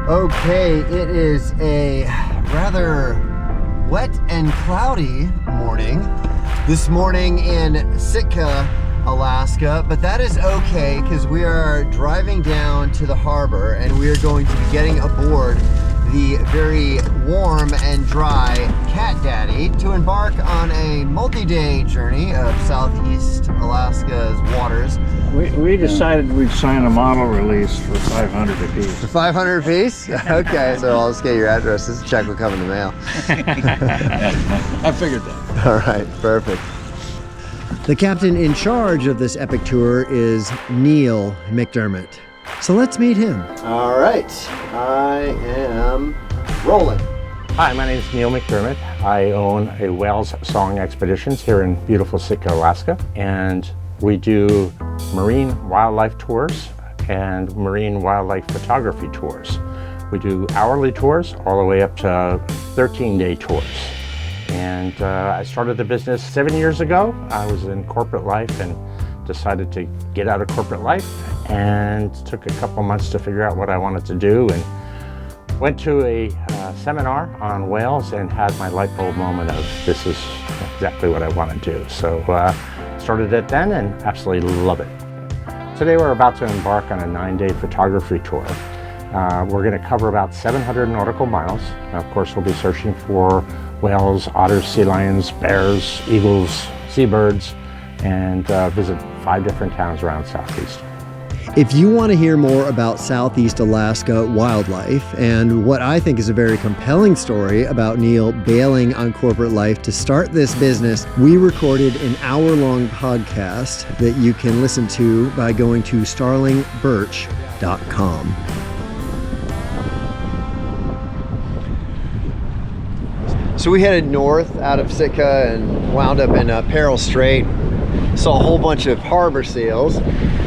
Okay, it is a rather wet and cloudy morning this morning in Sitka, Alaska, but that is okay because we are driving down to the harbor and we are going to be getting aboard the very warm and dry Cat Daddy to embark on a multi-day journey of Southeast Alaska's waters. We decided we'd sign a model release for 500 apiece. For 500 apiece? Okay, so I'll just get your addresses. Check will come in the mail. I figured that. All right, perfect. The captain in charge of this epic tour is Neil McDermott. So let's meet him. All right, I am rolling. Hi, my name is Neil McDermott. I own a Whales Song Expeditions here in beautiful Sitka, Alaska, and we do marine wildlife tours and marine wildlife photography tours. We do hourly tours all the way up to 13-day tours. And I started the business 7 years ago. I was in corporate life and decided to get out of corporate life and took a couple months to figure out what I wanted to do, and went to a seminar on whales and had my light bulb moment of this is exactly what I want to do. So started it then and absolutely love it. Today we're about to embark on a 9-day photography tour. We're going to cover about 700 nautical miles. Of course, we'll be searching for whales, otters, sea lions, bears, eagles, seabirds, and visit 5 different towns around Southeast. If you want to hear more about Southeast Alaska wildlife and what I think is a very compelling story about Neil bailing on corporate life to start this business, we recorded an hour-long podcast that you can listen to by going to starlingbirch.com. So we headed north out of Sitka and wound up in Peril Strait. Saw a whole bunch of harbor seals.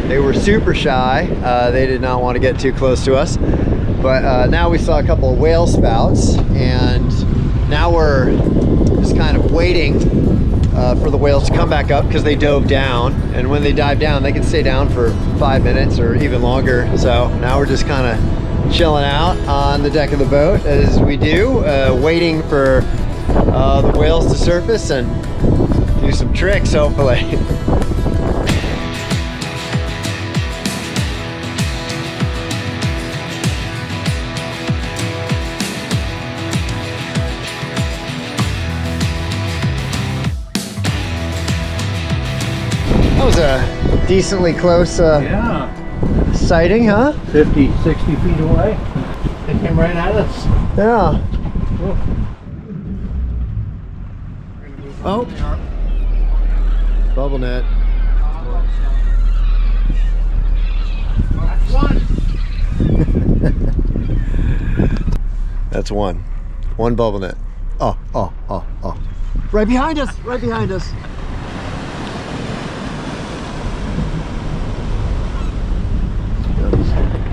They were super shy. They did not want to get too close to us. But now we saw a couple of whale spouts, and now we're just kind of waiting for the whales to come back up because they dove down. And when they dive down, they can stay down for 5 minutes or even longer. So now we're just kind of chilling out on the deck of the boat as we do, waiting for the whales to surface and do some tricks, hopefully. That was a decently close sighting, huh? 50, 60 feet away. They came right at us. Yeah. Oh. Bubble net. That's one. One bubble net. Oh. Right behind us, right behind us.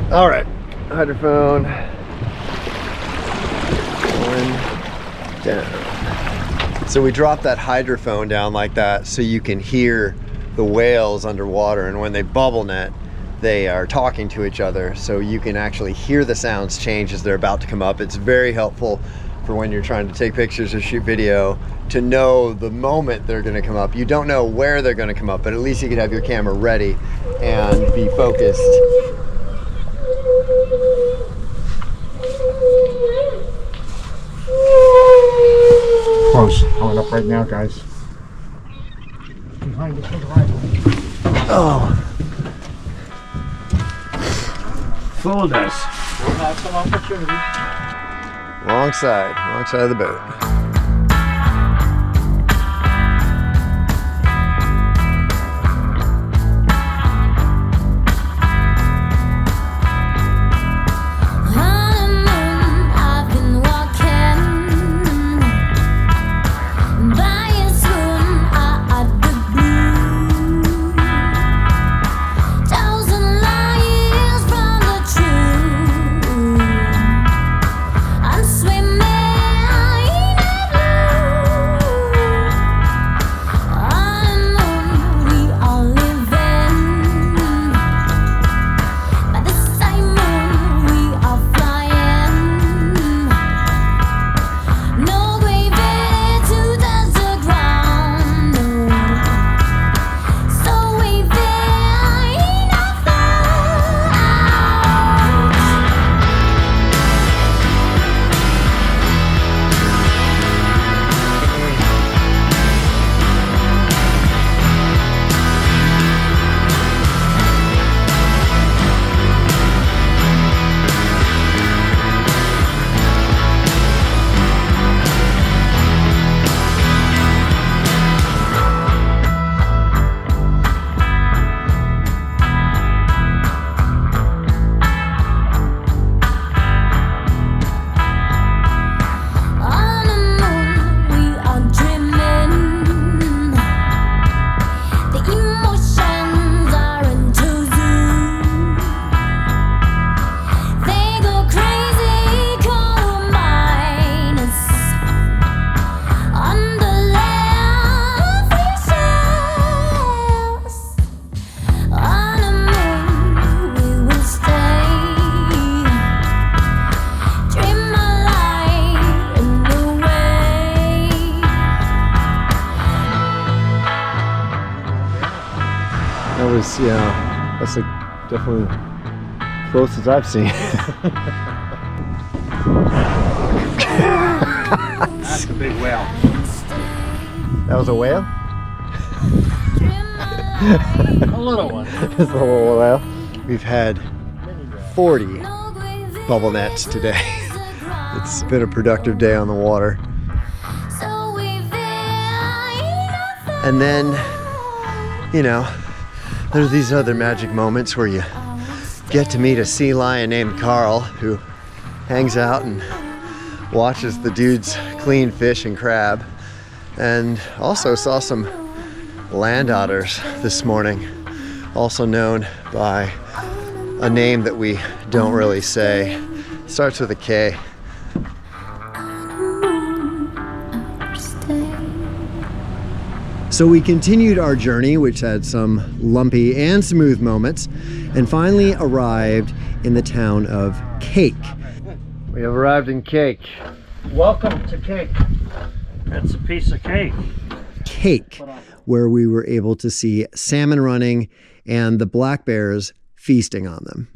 All right, hydrophone. One down. So we drop that hydrophone down like that so you can hear the whales underwater, and when they bubble net, they are talking to each other, so you can actually hear the sounds change as they're about to come up. It's very helpful for when you're trying to take pictures or shoot video to know the moment they're going to come up. You don't know where they're going to come up, but at least you can have your camera ready and be focused. Close. Coming up right now, guys. Behind us to the right. Oh. Fooled us. We'll have some opportunity. Wrong side of the boat. Swimming That's, yeah, that's definitely closest I've seen. That's a big whale. That was a whale? A little one. Just a little whale. We've had 40 bubble nets today. It's been a productive day on the water. And then, you know, there's these other magic moments where you get to meet a sea lion named Carl who hangs out and watches the dudes clean fish and crab. And also saw some land otters this morning, also known by a name that we don't really say. It starts with a K. So we continued our journey, which had some lumpy and smooth moments, and finally arrived in the town of Cake. We have arrived in Cake. Welcome to Cake. That's a piece of cake. Cake, where we were able to see salmon running and the black bears feasting on them.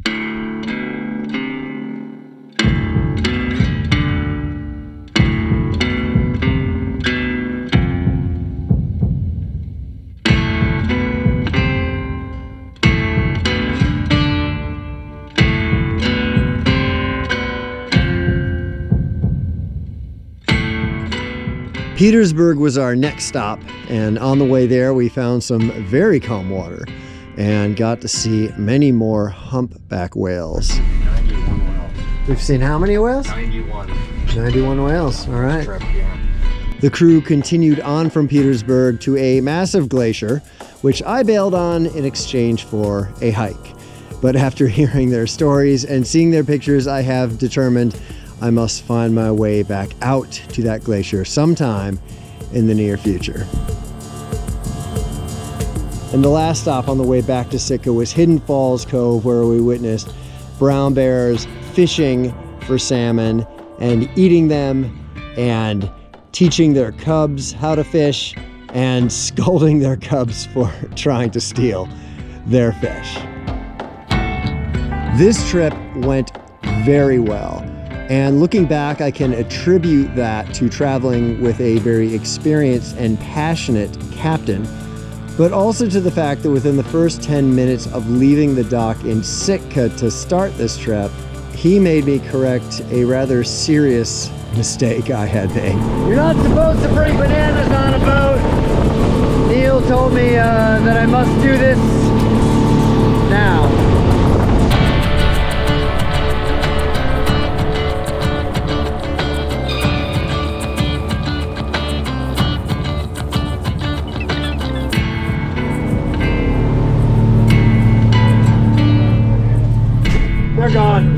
Petersburg was our next stop, and on the way there we found some very calm water and got to see many more humpback whales. 91 whales. We've seen how many whales? 91. 91 whales, all right. Trip, yeah. The crew continued on from Petersburg to a massive glacier, which I bailed on in exchange for a hike. But after hearing their stories and seeing their pictures, I have determined I must find my way back out to that glacier sometime in the near future. And the last stop on the way back to Sitka was Hidden Falls Cove, where we witnessed brown bears fishing for salmon and eating them and teaching their cubs how to fish and scolding their cubs for trying to steal their fish. This trip went very well. And looking back, I can attribute that to traveling with a very experienced and passionate captain, but also to the fact that within the first 10 minutes of leaving the dock in Sitka to start this trip, he made me correct a rather serious mistake I had made. You're not supposed to bring bananas on a boat. Neil told me that I must do this now. They're gone.